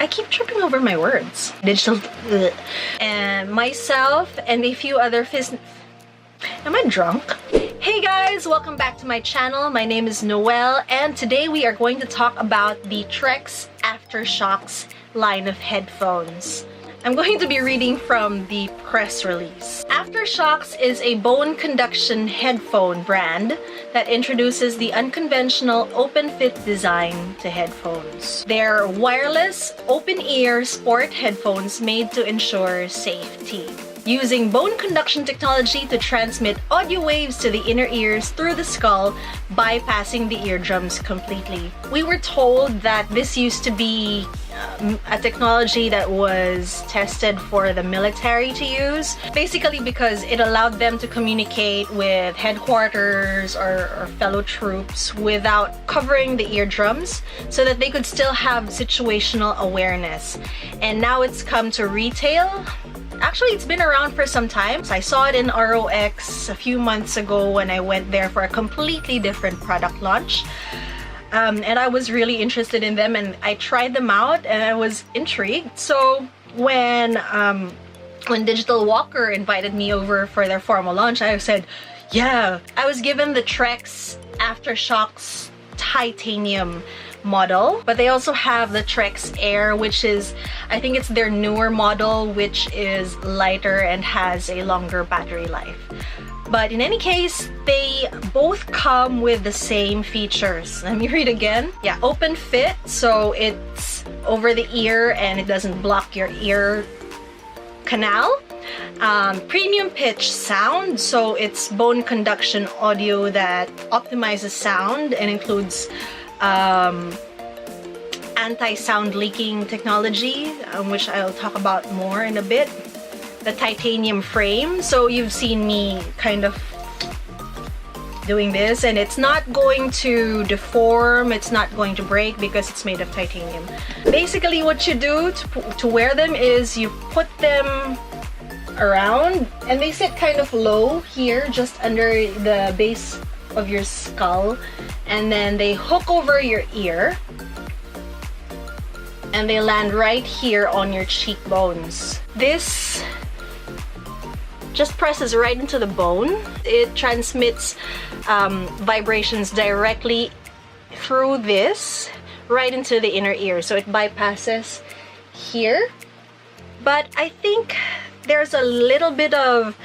I keep tripping over my words. Digital. And myself and a few other Am I drunk? Hey guys, welcome back to my channel. My name is Noelle, and today we are going to talk about the Trekz Aftershokz line of headphones. I'm going to be reading from the press release. Aftershokz is a bone conduction headphone brand that introduces the unconventional open-fit design to headphones. They're wireless, open-ear sport headphones made to ensure safety, using bone conduction technology to transmit audio waves to the inner ears through the skull, bypassing the eardrums completely. We were told that this used to be a technology that was tested for the military to use, basically because it allowed them to communicate with headquarters or fellow troops without covering the eardrums, so that they could still have situational awareness. And now it's come to retail. Actually, it's been around for some time. I saw it in ROX a few months ago when I went there for a completely different product launch. And I was really interested in them, and I tried them out and I was intrigued. So when Digital Walker invited me over for their formal launch, I said, yeah. I was given the Trekz Aftershokz Titanium model, but they also have the Trekz Air, which is, I think it's their newer model, which is lighter and has a longer battery life. But in any case, they both come with the same features. Let me read again. Yeah, open fit, so it's over the ear and it doesn't block your ear canal. Premium pitch sound, so it's bone conduction audio that optimizes sound and includes anti-sound leaking technology, which I'll talk about more in a bit. The titanium frame, so you've seen me kind of doing this, and it's not going to deform, it's not going to break because it's made of titanium. Basically what you do to wear them is you put them around, and they sit kind of low here, just under the base of your skull, and then they hook over your ear and they land right here on your cheekbones. This just presses right into the bone. It transmits vibrations directly through this right into the inner ear, so it bypasses here. But I think there's a little bit of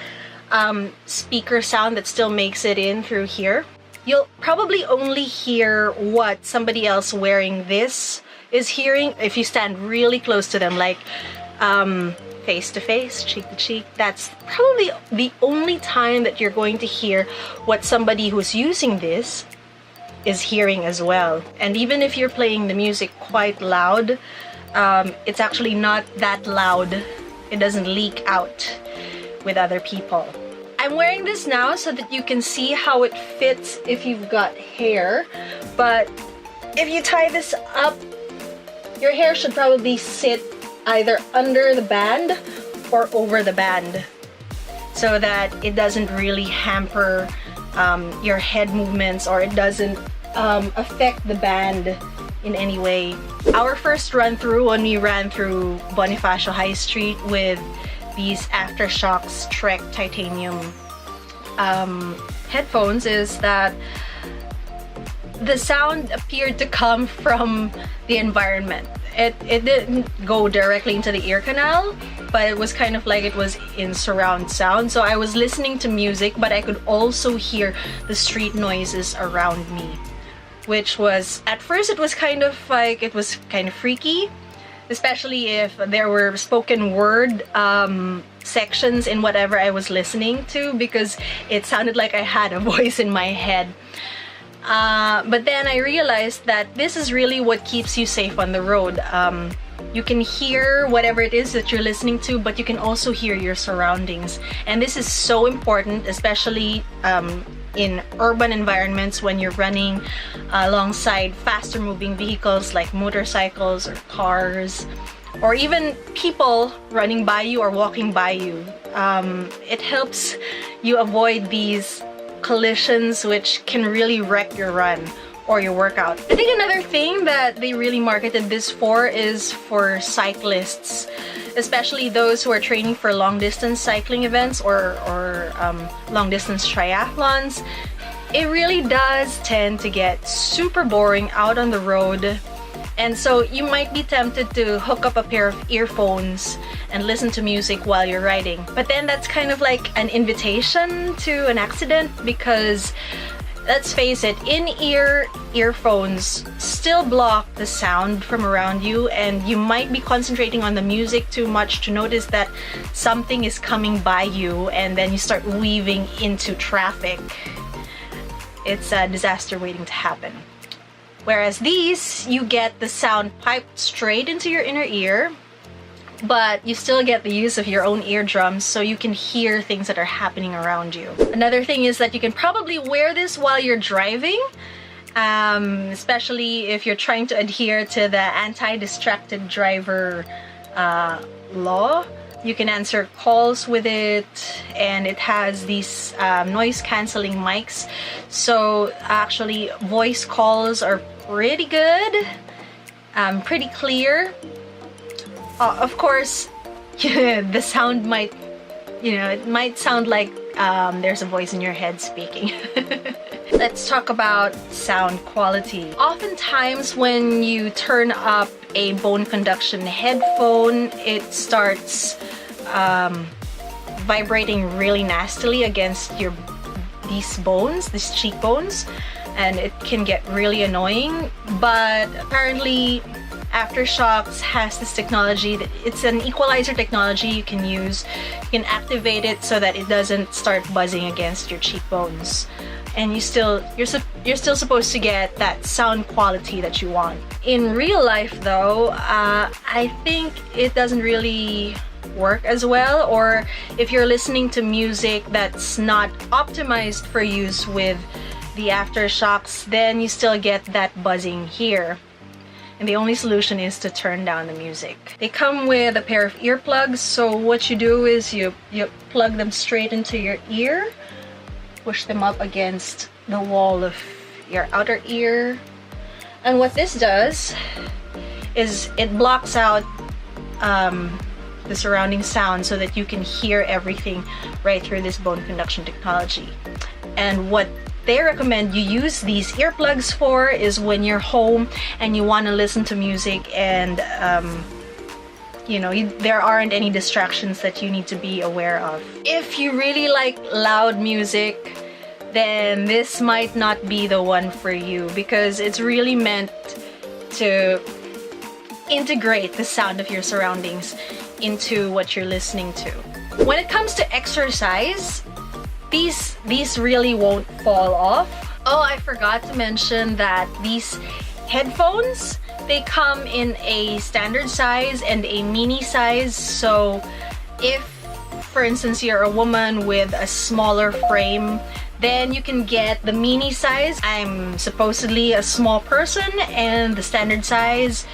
speaker sound that still makes it in through here. You'll probably only hear what somebody else wearing this is hearing if you stand really close to them, like face to face, cheek to cheek. That's probably the only time that you're going to hear what somebody who's using this is hearing as well. And even if you're playing the music quite loud, it's actually not that loud. It doesn't leak out with other people. I'm wearing this now so that you can see how it fits if you've got hair, but if you tie this up, your hair should probably sit either under the band or over the band, so that it doesn't really hamper your head movements, or it doesn't affect the band in any way. Our first run through, when we ran through Bonifacio High Street with these Aftershokz Trekz Titanium headphones, is that the sound appeared to come from the environment. It didn't go directly into the ear canal, but it was kind of like it was in surround sound. So I was listening to music, but I could also hear the street noises around me, which was, at first it was kind of like, it was kind of freaky, especially if there were spoken word sections in whatever I was listening to, because it sounded like I had a voice in my head. But then I realized that this is really what keeps you safe on the road. You can hear whatever it is that you're listening to, but you can also hear your surroundings. And this is so important, especially in urban environments, when you're running alongside faster moving vehicles like motorcycles or cars, or even people running by you or walking by you. It helps you avoid these collisions which can really wreck your run. or your workout. I think another thing that they really marketed this for is for cyclists, especially those who are training for long distance cycling events or long distance triathlons. It really does tend to get super boring out on the road, and so you might be tempted to hook up a pair of earphones and listen to music while you're riding. But then that's kind of like an invitation to an accident, because let's face it, in-ear earphones still block the sound from around you, and you might be concentrating on the music too much to notice that something is coming by you, and then you start weaving into traffic. It's a disaster waiting to happen. Whereas these, you get the sound piped straight into your inner ear, but you still get the use of your own eardrums, so you can hear things that are happening around you. Another thing is that you can probably wear this while you're driving, especially if you're trying to adhere to the anti-distracted driver law. You can answer calls with it, and it has these noise cancelling mics, so actually voice calls are pretty good, pretty clear. Of course, the sound might, it might sound like there's a voice in your head speaking. Let's talk about sound quality. Oftentimes when you turn up a bone conduction headphone, it starts vibrating really nastily against these bones, these cheekbones, and it can get really annoying. But apparently Aftershokz has this technology that it's an equalizer technology you can use. You can activate it so that it doesn't start buzzing against your cheekbones, and you're still supposed to get that sound quality that you want. In real life though, I think it doesn't really work as well, or if you're listening to music that's not optimized for use with the Aftershokz, then you still get that buzzing here. And the only solution is to turn down the music. They come with a pair of earplugs, so what you do is you plug them straight into your ear, push them up against the wall of your outer ear, and what this does is it blocks out the surrounding sound so that you can hear everything right through this bone conduction technology. And what they recommend you use these earplugs for is when you're home and you want to listen to music, and there aren't any distractions that you need to be aware of. If you really like loud music, then this might not be the one for you, because it's really meant to integrate the sound of your surroundings into what you're listening to. When it comes to exercise, these really won't fall off. Oh, I forgot to mention that these headphones, they come in a standard size and a mini size. So if, for instance, you're a woman with a smaller frame, then you can get the mini size. I'm supposedly a small person, and the standard size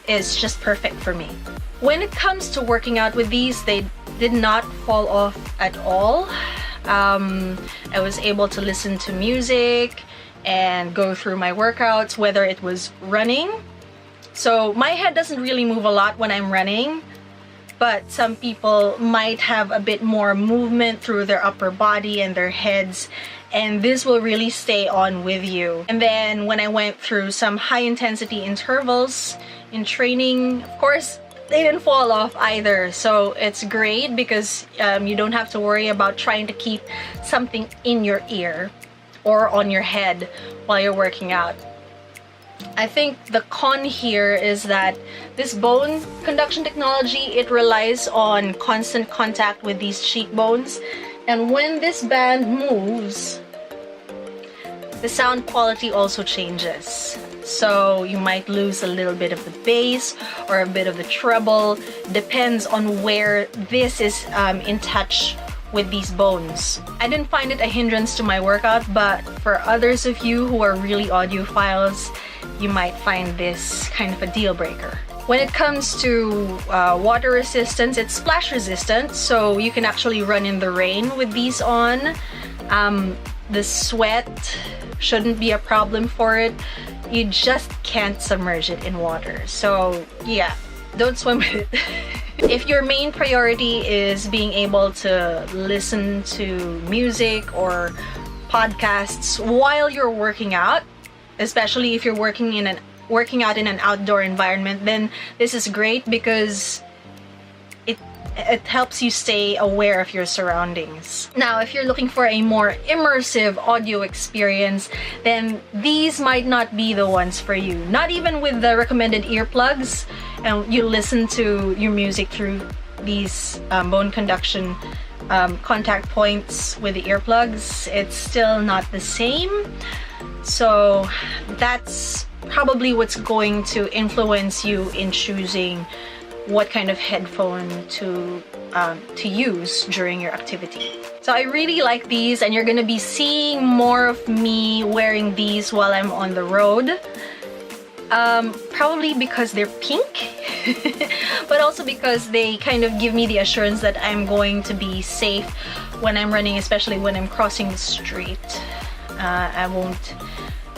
is just perfect for me. When it comes to working out with these, they did not fall off at all. I was able to listen to music and go through my workouts, whether it was running. So my head doesn't really move a lot when I'm running, but some people might have a bit more movement through their upper body and their heads, and this will really stay on with you. And then when I went through some high intensity intervals in training, of course, they didn't fall off either. So it's great because you don't have to worry about trying to keep something in your ear or on your head while you're working out. I think the con here is that this bone conduction technology, it relies on constant contact with these cheekbones, and when this band moves, the sound quality also changes. So you might lose a little bit of the bass or a bit of the treble, depends on where this is in touch with these bones. I didn't find it a hindrance to my workout, but for others of you who are really audiophiles, you might find this kind of a deal breaker. When it comes to water resistance, it's splash resistant, so you can actually run in the rain with these on. The sweat shouldn't be a problem for it. You just can't submerge it in water. So yeah, don't swim with it. If your main priority is being able to listen to music or podcasts while you're working out, especially if you're working out in an outdoor environment, then this is great because it helps you stay aware of your surroundings. Now, if you're looking for a more immersive audio experience, then these might not be the ones for you. Not even with the recommended earplugs, and you listen to your music through these bone conduction contact points with the earplugs. It's still not the same. So that's probably what's going to influence you in choosing what kind of headphone to use during your activity. So I really like these, and you're gonna be seeing more of me wearing these while I'm on the road. Probably because they're pink, but also because they kind of give me the assurance that I'm going to be safe when I'm running, especially when I'm crossing the street. I won't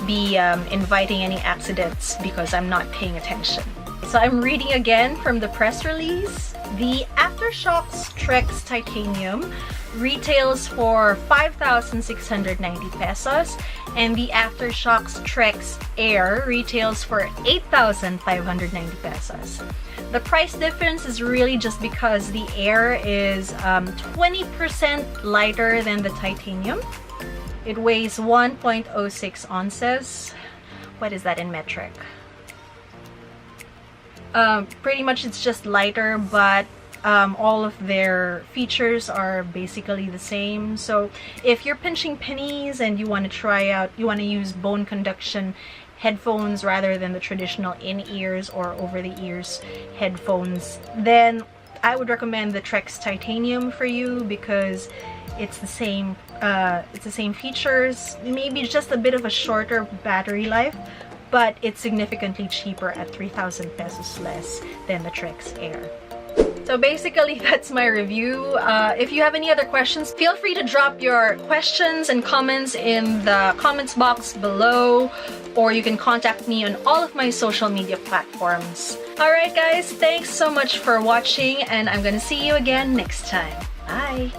be inviting any accidents because I'm not paying attention. So I'm reading again from the press release. The Aftershokz Trekz Titanium retails for 5,690 pesos, and the Aftershokz Trekz Air retails for 8,590 pesos. The price difference is really just because the Air is 20% lighter than the Titanium. It weighs 1.06 ounces. What is that in metric? Pretty much it's just lighter, but all of their features are basically the same. So if you're pinching pennies and you want to use bone conduction headphones rather than the traditional in-ears or over-the-ears headphones, then I would recommend the Trekz Titanium for you because it's the same features, maybe just a bit of a shorter battery life, but it's significantly cheaper at 3,000 pesos less than the Trekz Air. So basically, that's my review. If you have any other questions, feel free to drop your questions and comments in the comments box below, or you can contact me on all of my social media platforms. Alright guys, thanks so much for watching, and I'm gonna see you again next time. Bye!